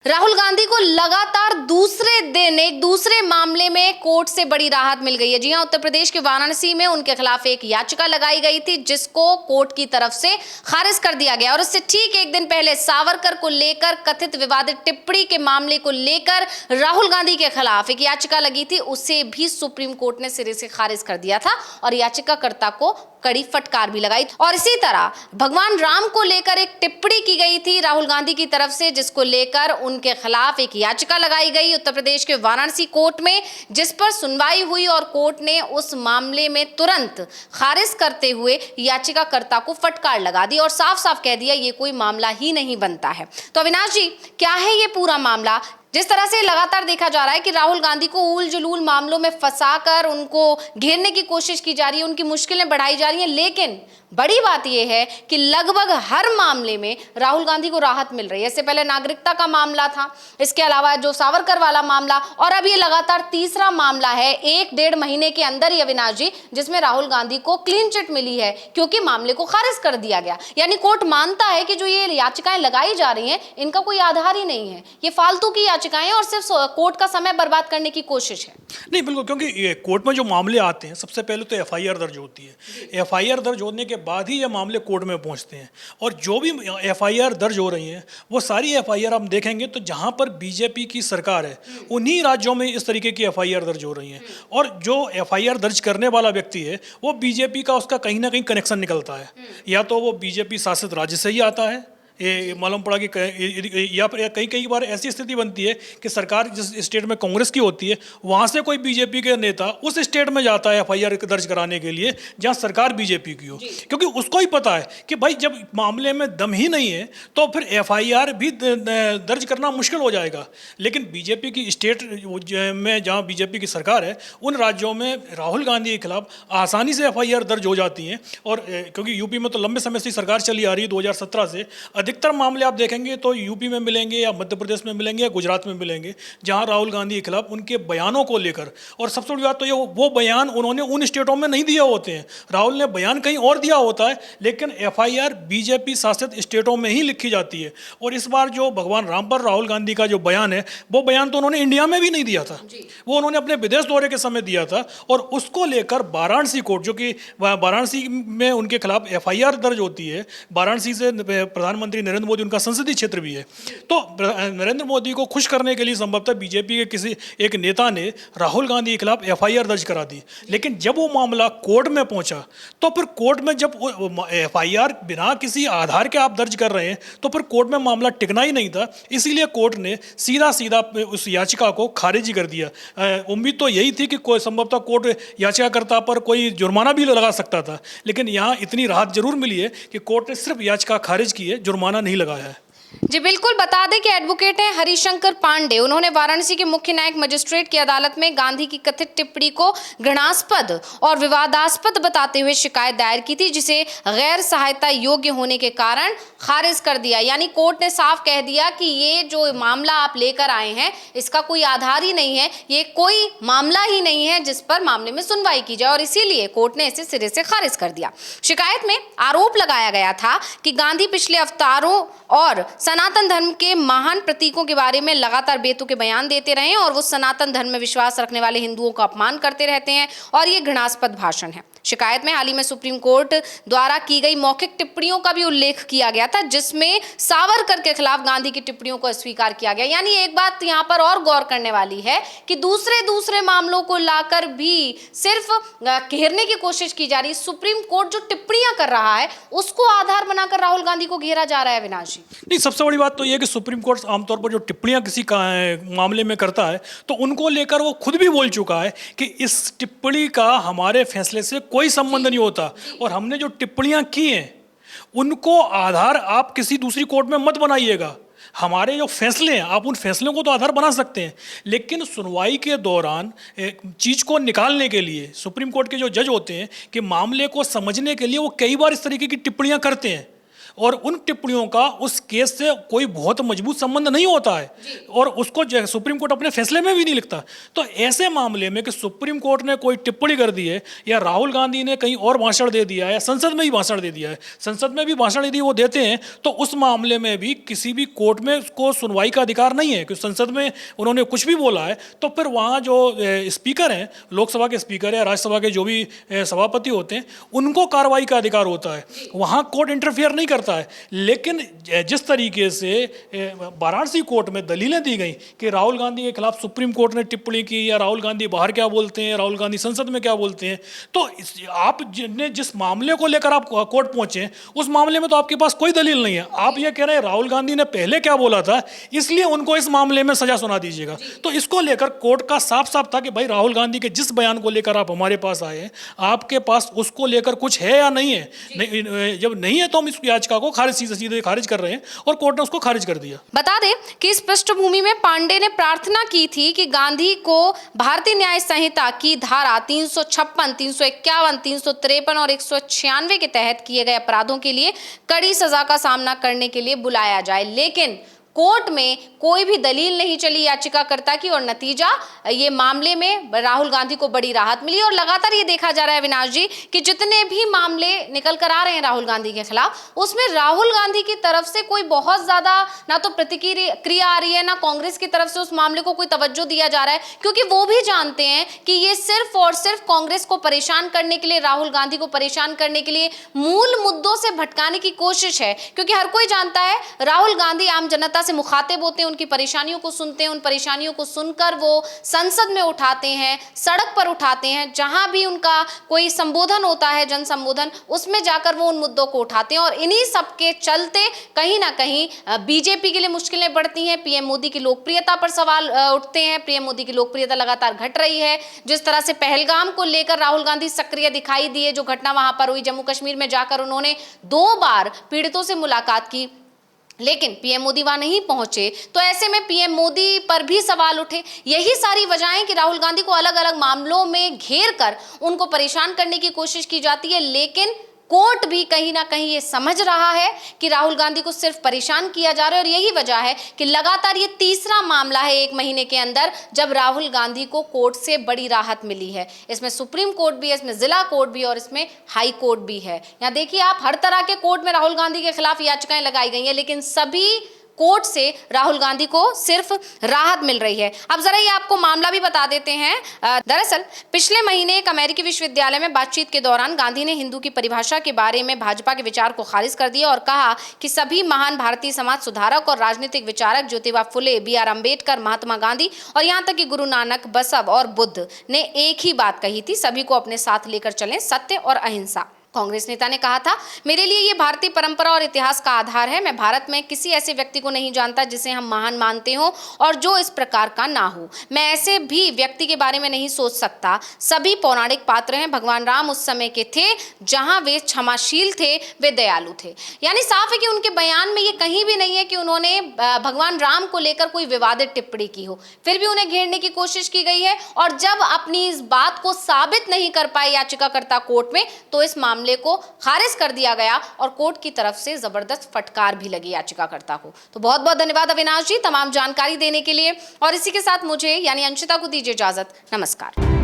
राहुल गांधी को लगातार दूसरे दिन एक दूसरे मामले में कोर्ट से बड़ी राहत मिल गई है। जी हां, उत्तर प्रदेश के वाराणसी में उनके खिलाफ एक याचिका लगाई गई थी जिसको कोर्ट की तरफ से खारिज कर दिया गया और उससे ठीक एक दिन पहले सावरकर को लेकर कथित विवादित टिप्पणी के मामले को लेकर राहुल गांधी के खिलाफ एक याचिका लगी थी, उसे भी सुप्रीम कोर्ट ने सिरे से खारिज कर दिया था और याचिकाकर्ता को कड़ी फटकार भी लगाई। और इसी तरह भगवान राम को लेकर एक टिप्पणी की गई थी राहुल गांधी की तरफ से, जिसको लेकर उनके खिलाफ एक याचिका लगाई गई उत्तर प्रदेश के वाराणसी कोर्ट में, जिस पर सुनवाई हुई और कोर्ट ने उस मामले में तुरंत खारिज करते हुए याचिकाकर्ता को फटकार लगा दी और साफ साफ कह दिया ये कोई मामला ही नहीं बनता है। तो अविनाश जी, क्या है ये पूरा मामला? जिस तरह से लगातार देखा जा रहा है कि राहुल गांधी को उल जलूल मामलों में फंसाकर उनको घेरने की कोशिश की जा रही है, उनकी मुश्किलें बढ़ाई जा रही हैं, लेकिन बड़ी बात यह है कि लगभग हर मामले में राहुल गांधी को राहत मिल रही है। इससे पहले नागरिकता का मामला था, इसके अलावा जो सावरकर वाला मामला, और अब ये लगातार तीसरा मामला है एक डेढ़ महीने के अंदर ही अविनाश जी, जिसमें राहुल गांधी को क्लीन चिट मिली है क्योंकि मामले को खारिज कर दिया गया। यानी कोर्ट मानता है कि जो ये याचिकाएं लगाई जा रही हैं इनका कोई आधार ही नहीं है, ये फालतू की याचिकाएं और सिर्फ कोर्ट का समय बर्बाद करने की कोशिश है। नहीं, बिल्कुल, क्योंकि कोर्ट में जो मामले आते हैं सबसे पहले तो एफआईआर दर्ज होती है। एफआईआर दर्ज होने के बाद ही ये मामले कोर्ट में पहुंचते हैं और जो भी एफआईआर दर्ज हो रही हैं वो सारी एफआईआर हम देखेंगे तो जहां पर बीजेपी की सरकार है उन्हीं राज्यों में इस तरीके की एफआईआर दर्ज हो रही हैं और जो एफआईआर दर्ज करने वाला व्यक्ति है वो बीजेपी का उसका कहीं ना कहीं कनेक्शन निकलता है, या तो वो बीजेपी शासित राज्य से ही आता है, ये मालूम पड़ा कि या फिर कई बार ऐसी स्थिति बनती है कि सरकार जिस स्टेट में कांग्रेस की होती है वहाँ से कोई बीजेपी के नेता उस स्टेट में जाता है एफआईआर दर्ज कराने के लिए जहाँ सरकार बीजेपी की हो, क्योंकि उसको ही पता है कि भाई जब मामले में दम ही नहीं है तो फिर एफआईआर भी दर्ज करना मुश्किल हो जाएगा। लेकिन बीजेपी की स्टेट में जहाँ बीजेपी की सरकार है उन राज्यों में राहुल गांधी के खिलाफ आसानी से एफआईआर दर्ज हो जाती हैं और क्योंकि यूपी में तो लंबे समय से सरकार चली आ रही है, 2017 से अधिकतर मामले आप देखेंगे तो यूपी में मिलेंगे या मध्य प्रदेश में मिलेंगे या गुजरात में मिलेंगे जहां राहुल गांधी के खिलाफ उनके बयानों को लेकर, और सबसे बड़ी बात तो ये वो बयान उन्होंने उन स्टेटों में नहीं दिए होते हैं, राहुल ने बयान कहीं और दिया होता है लेकिन एफआईआर बीजेपी शासित स्टेटों में ही लिखी जाती है। और इस बार जो भगवान राम पर राहुल गांधी का जो बयान है वो बयान तो उन्होंने इंडिया में भी नहीं दिया था, वो उन्होंने अपने विदेश दौरे के समय दिया था और उसको लेकर वाराणसी कोर्ट, जो कि वाराणसी में उनके खिलाफ एफआईआर दर्ज होती है, वाराणसी से प्रधानमंत्री नरेंद्र मोदी उनका संसदीय क्षेत्र भी है, तो नरेंद्र मोदी को खुश करने के लिए संभवतः बीजेपी के किसी एक नेता ने राहुल गांधी के खिलाफ एफआईआर दर्ज करा दी। लेकिन जब वो मामला कोर्ट में पहुंचा तो फिर कोर्ट में जब एफआईआर बिना किसी आधार के आप दर्ज कर रहे हैं तो फिर कोर्ट में मामला टिकना ही नहीं था, इसीलिए कोर्ट ने सीधा सीधा उस याचिका को खारिज ही कर दिया। उम्मीद तो यही थी कि कोई संभवतः कोर्ट याचिकाकर्ता पर कोई जुर्माना भी लगा सकता था, लेकिन यहाँ इतनी राहत जरूर मिली है कि कोर्ट ने सिर्फ याचिका खारिज की है, जुर्माना नहीं लगाया है। जी बिल्कुल, बता दें कि एडवोकेट हैं हरिशंकर पांडे, उन्होंने वाराणसी के मुख्य न्यायिक मजिस्ट्रेट की अदालत में गांधी की कथित टिप्पणी को घृणास्पद और विवादास्पद बताते हुए शिकायत दायर की थी, जिसे गैर सहायता योग्य होने के कारण खारिज कर दिया। यानी कोर्ट ने साफ कह दिया कि ये जो मामला आप लेकर आए हैं इसका कोई आधार ही नहीं है, ये कोई मामला ही नहीं है जिस पर मामले में सुनवाई की जाए, और इसीलिए कोर्ट ने इसे सिरे से खारिज कर दिया। शिकायत में आरोप लगाया गया था कि गांधी पिछले अवतारों और सनातन धर्म के महान प्रतीकों के बारे में लगातार बेतुके बयान देते रहे और वो सनातन धर्म में विश्वास रखने वाले हिंदुओं का अपमान करते रहते हैं और ये घृणास्पद भाषण है। शिकायत में हाल ही में सुप्रीम कोर्ट द्वारा की गई मौखिक टिप्पणियों का भी उल्लेख किया गया था, जिसमें सावरकर के खिलाफ गांधी की टिप्पणियों को अस्वीकार किया गया। यानी एक बात यहाँ पर और गौर करने वाली है कि दूसरे मामलों को लाकर भी सिर्फ घेरने की कोशिश की जा रही है। सुप्रीम कोर्ट जो टिप्पणियां कर रहा है उसको आधार बनाकर राहुल गांधी को घेरा जा रहा है। अविनाश जी, नहीं, सबसे बड़ी बात तो यह है कि सुप्रीम कोर्ट आमतौर पर जो टिप्पणियां किसी का मामले में करता है तो उनको लेकर वो खुद भी बोल चुका है कि इस टिप्पणी का हमारे फैसले से कोई संबंध नहीं होता और हमने जो टिप्पणियां की हैं उनको आधार आप किसी दूसरी कोर्ट में मत बनाइएगा, हमारे जो फैसले हैं आप उन फैसलों को तो आधार बना सकते हैं, लेकिन सुनवाई के दौरान चीज़ को निकालने के लिए सुप्रीम कोर्ट के जो जज होते हैं कि मामले को समझने के लिए वो कई बार इस तरीके की टिप्पणियां करते हैं। और उन टिप्पणियों का उस केस से कोई बहुत मजबूत संबंध नहीं होता है, और उसको सुप्रीम कोर्ट अपने फैसले में भी नहीं लिखता। तो ऐसे मामले में कि सुप्रीम कोर्ट ने कोई टिप्पणी कर दी है, या राहुल गांधी ने कहीं और भाषण दे दिया है, या संसद में ही भाषण दे दिया है, संसद में भी भाषण यदि वो देते हैं तो उस मामले में भी किसी भी कोर्ट में उसको सुनवाई का अधिकार नहीं है, क्योंकि संसद में उन्होंने कुछ भी बोला है तो फिर वहाँ जो स्पीकर हैं, लोकसभा के स्पीकर या राज्यसभा के जो भी सभापति होते हैं, उनको कार्रवाई का अधिकार होता है, वहाँ कोर्ट इंटरफियर नहीं करता है। लेकिन जिस तरीके से वाराणसी कोर्ट में दलीलें दी गई कि राहुल गांधी के खिलाफ सुप्रीम कोर्ट ने टिप्पणी की, या राहुल गांधी बाहर क्या बोलते हैं, राहुल गांधी संसद में क्या बोलते हैं, तो आप जिस मामले को लेकर आप कोर्ट पहुंचे उस मामले में तो आपके पास कोई दलील नहीं है। आप ये कह रहे हैं राहुल गांधी ने पहले क्या बोला था, इसलिए उनको इस मामले में सजा सुना दीजिएगा। तो इसको लेकर कोर्ट का साफ साफ था कि भाई राहुल गांधी के जिस बयान को लेकर आप हमारे पास आए हैं, आपके पास उसको लेकर कुछ है या नहीं है। जब नहीं है तो हम इस याचिका को सीधे खारिज कर रहे हैं, और कोर्ट ने उसको खारिज कर दिया। बता दें कि इस पृष्ठभूमि में पांडे ने प्रार्थना की थी कि गांधी को भारतीय न्याय संहिता की धारा 356, 351, 353 और 196 के तहत किए गए अपराधों के लिए कड़ी सजा का सामना करने के लिए बुलाया जाए, लेकिन कोर्ट में कोई भी दलील नहीं चली याचिकाकर्ता की, और नतीजा ये मामले में राहुल गांधी को बड़ी राहत मिली। और लगातार ये देखा जा रहा है अविनाश जी कि जितने भी मामले निकल कर आ रहे हैं राहुल गांधी के खिलाफ, उसमें राहुल गांधी की तरफ से कोई बहुत ज्यादा ना तो प्रतिक्रिया आ रही है, ना कांग्रेस की तरफ से उस मामले को कोई तवज्जो दिया जा रहा है, क्योंकि वो भी जानते हैं कि ये सिर्फ और सिर्फ कांग्रेस को परेशान करने के लिए, राहुल गांधी को परेशान करने के लिए, मूल मुद्दों से भटकाने की कोशिश है। क्योंकि हर कोई जानता है राहुल गांधी आम जनता से मुखातिब होते हैं, उनकी परेशानियों को सुनते हैं, उन परेशानियों को सुनकर वो संसद में उठाते हैं, सड़क पर उठाते हैं, जहां भी उनका कोई संबोधन होता है, जन संबोधन, उसमें जाकर वो उन मुद्दों को उठाते हैं। और इन्हीं सबके चलते कहीं ना कहीं बीजेपी के लिए मुश्किलें बढ़ती हैं, पीएम मोदी की लोकप्रियता पर सवाल उठते हैं। पीएम मोदी की लोकप्रियता लगातार घट रही है। जिस तरह से पहलगाम को लेकर राहुल गांधी सक्रिय दिखाई दिए, जो घटना वहां पर हुई, जम्मू कश्मीर में जाकर उन्होंने 2 बार पीड़ितों से मुलाकात की, लेकिन पीएम मोदी वहां नहीं पहुंचे, तो ऐसे में पीएम मोदी पर भी सवाल उठे। यही सारी वजहें कि राहुल गांधी को अलग अलग मामलों में घेर कर उनको परेशान करने की कोशिश की जाती है। लेकिन कोर्ट भी कहीं ना कहीं ये समझ रहा है कि राहुल गांधी को सिर्फ परेशान किया जा रहा है, और यही वजह है कि लगातार ये तीसरा मामला है 1 महीने के अंदर जब राहुल गांधी को कोर्ट से बड़ी राहत मिली है। इसमें सुप्रीम कोर्ट भी है, इसमें जिला कोर्ट भी है, और इसमें हाई कोर्ट भी है। यहाँ देखिए आप, हर तरह के कोर्ट में राहुल गांधी के खिलाफ याचिकाएं लगाई गई हैं, लेकिन सभी कोर्ट से राहुल गांधी को सिर्फ राहत मिल रही है। अब जरा ये आपको मामला भी बता देते हैं। दरअसल पिछले महीने एक अमेरिकी विश्वविद्यालय में बातचीत के दौरान गांधी ने हिंदू की परिभाषा के बारे में भाजपा के विचार को खारिज कर दिया और कहा कि सभी महान भारतीय समाज सुधारक और राजनीतिक विचारक ज्योतिबा फुले, बी आर अम्बेडकर, महात्मा गांधी और यहाँ तक कि गुरु नानक, बसव और बुद्ध ने एक ही बात कही थी, सभी को अपने साथ लेकर चलें, सत्य और अहिंसा। कांग्रेस नेता ने कहा था, मेरे लिए ये भारतीय परंपरा और इतिहास का आधार है। मैं भारत में किसी ऐसे व्यक्ति को नहीं जानता जिसे हम महान मानते हो और जो इस प्रकार का ना हो। मैं ऐसे भी व्यक्ति के बारे में नहीं सोच सकता। सभी पौराणिक पात्र हैं। भगवान राम उस समय के थे जहां वे क्षमाशील थे, वे दयालु थे। यानी साफ है कि उनके बयान में ये कहीं भी नहीं है कि उन्होंने भगवान राम को लेकर कोई विवादित टिप्पणी की हो। फिर भी उन्हें घेरने की कोशिश की गई है, और जब अपनी इस बात को साबित नहीं कर पाए याचिकाकर्ता कोर्ट में, तो इस मामले को खारिज कर दिया गया और कोर्ट की तरफ से जबरदस्त फटकार भी लगी याचिकाकर्ता को। तो बहुत बहुत धन्यवाद अविनाश जी तमाम जानकारी देने के लिए, और इसी के साथ मुझे यानी अंशिता को दीजिए इजाजत। नमस्कार।